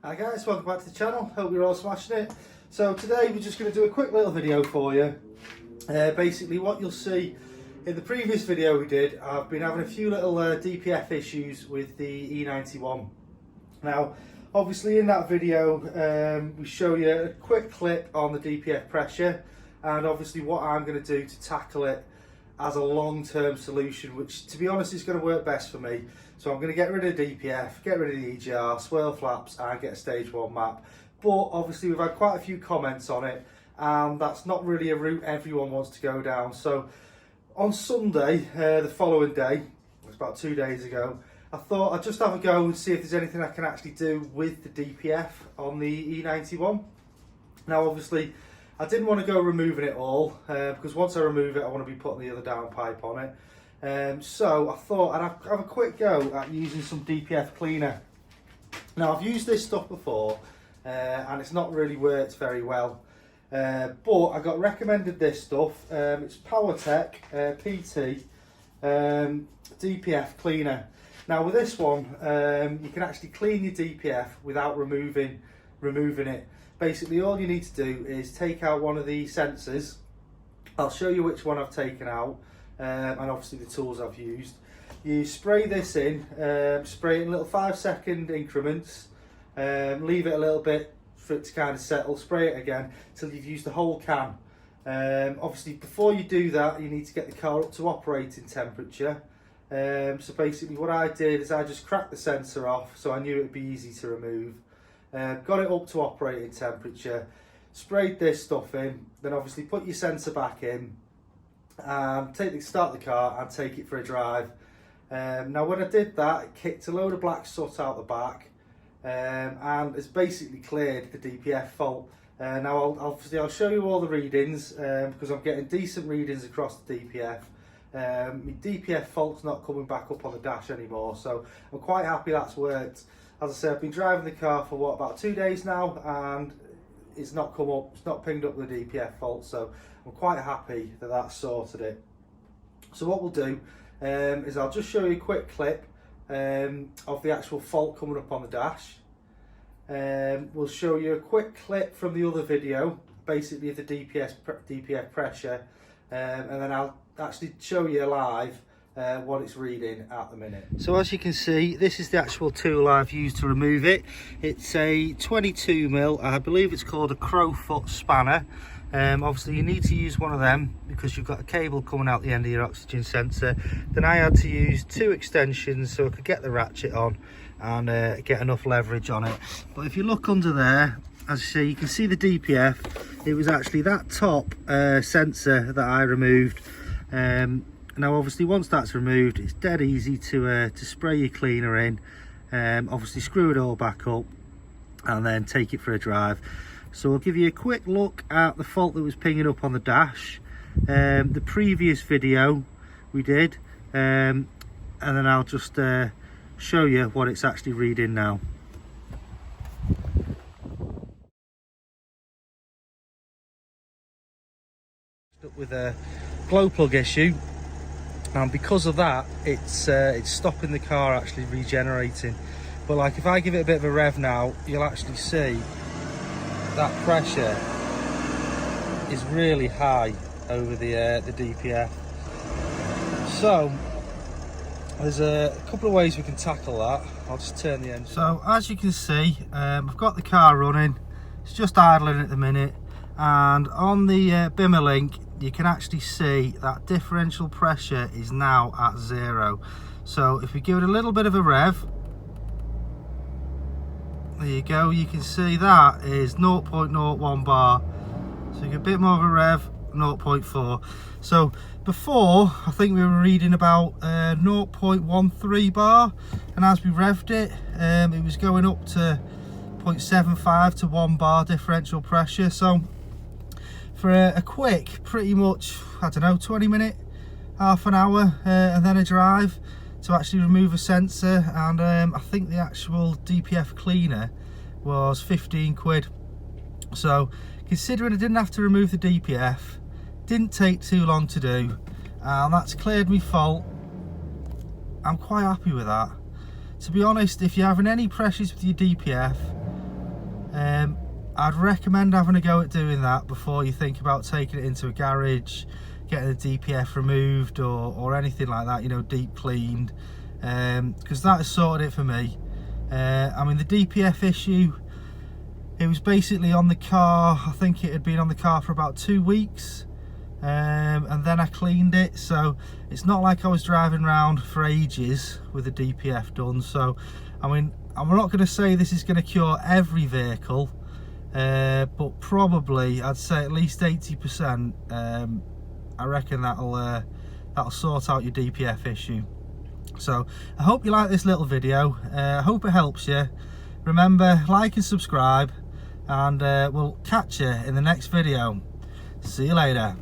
Hi guys, welcome back to the channel. Hope you're all smashing it. So today we're just going to do a quick little video for you. Basically what you'll see in the previous video we did, I've been having a few little DPF issues with the E91. Now obviously in that video we show you a quick clip on the DPF pressure and obviously what I'm going to do to tackle it as a long-term solution, which to be honest is going to work best for me. So I'm going to get rid of the DPF, get rid of the EGR, swirl flaps and get a stage 1 map. But obviously we've had quite a few comments on it and that's not really a route everyone wants to go down. So on Sunday, the following day, it was about 2 days ago, I thought I'd just have a go and see if there's anything I can actually do with the DPF on the E91. Now obviously I didn't want to go removing it all because once I remove it I want to be putting the other downpipe on it. So I thought I'd have a quick go at using some DPF cleaner. Now I've used this stuff before and it's not really worked very well, but I got recommended this stuff. It's powatec PT DPF cleaner. Now with this one you can actually clean your DPF without removing it. Basically all you need to do is take out one of the sensors. I'll show you which one I've taken out. And obviously the tools I've used. You spray this in, spray it in little 5-second increments, leave it a little bit for it to kind of settle, spray it again till you've used the whole can. Obviously before you do that you need to get the car up to operating temperature. So basically what I did is I just cracked the sensor off so I knew it would be easy to remove. Got it up to operating temperature, sprayed this stuff in, then obviously put your sensor back in, start the car and take it for a drive. Now when I did that, it kicked a load of black soot out the back and it's basically cleared the DPF fault. Now I'll show you all the readings because I'm getting decent readings across the DPF. My DPF fault's not coming back up on the dash anymore, so I'm quite happy that's worked. As I said, I've been driving the car for what, about 2 days now, and it's not come up, it's not pinged up the DPF fault, so I'm quite happy that that's sorted it. So what we'll do is I'll just show you a quick clip of the actual fault coming up on the dash. We'll show you a quick clip from the other video, basically of the DPF pressure, and then I'll actually show you live what it's reading at the minute. So as you can see, this is the actual tool I've used to remove it. It's a 22mm, I believe it's called a crowfoot spanner. Obviously you need to use one of them because you've got a cable coming out the end of your oxygen sensor. Then I had to use 2 extensions so I could get the ratchet on and get enough leverage on it. But if you look under there, as you see, you can see the DPF. It was actually that top sensor that I removed. Now obviously once that's removed, it's dead easy to spray your cleaner in, obviously screw it all back up and then take it for a drive. So I'll give you a quick look at the fault that was pinging up on the dash, the previous video we did, and then I'll just show you what it's actually reading now. Up with a glow plug issue, and because of that it's stopping the car actually regenerating. But like if I give it a bit of a rev now, you'll actually see that pressure is really high over the DPF. So there's a couple of ways we can tackle that. I'll just turn the engine. So as you can see, I've got the car running, it's just idling at the minute, and on the Bimmer link you can actually see that differential pressure is now at 0. So if we give it a little bit of a rev, there you go, you can see that is 0.01 bar. So you get a bit more of a rev, 0.4. So before I think we were reading about 0.13 bar, and as we revved it, it was going up to 0.75 to 1 bar differential pressure. So for a quick, pretty much, I don't know, 20 minute, half an hour, and then a drive to actually remove a sensor, and I think the actual DPF cleaner was 15 quid. So considering I didn't have to remove the DPF, didn't take too long to do, and that's cleared me fault, I'm quite happy with that. To be honest, if you're having any pressures with your DPF, I'd recommend having a go at doing that before you think about taking it into a garage, getting the DPF removed or anything like that, you know, deep cleaned, because that has sorted it for me. I mean, the DPF issue, it was basically on the car, I think it had been on the car for about 2 weeks, and then I cleaned it, so it's not like I was driving around for ages with the DPF done. So I mean, I'm not going to say this is going to cure every vehicle, but probably I'd say at least 80%. I reckon that'll sort out your DPF issue. So I hope you like this little video. I hope it helps you. Remember, like and subscribe, and we'll catch you in the next video. See you later.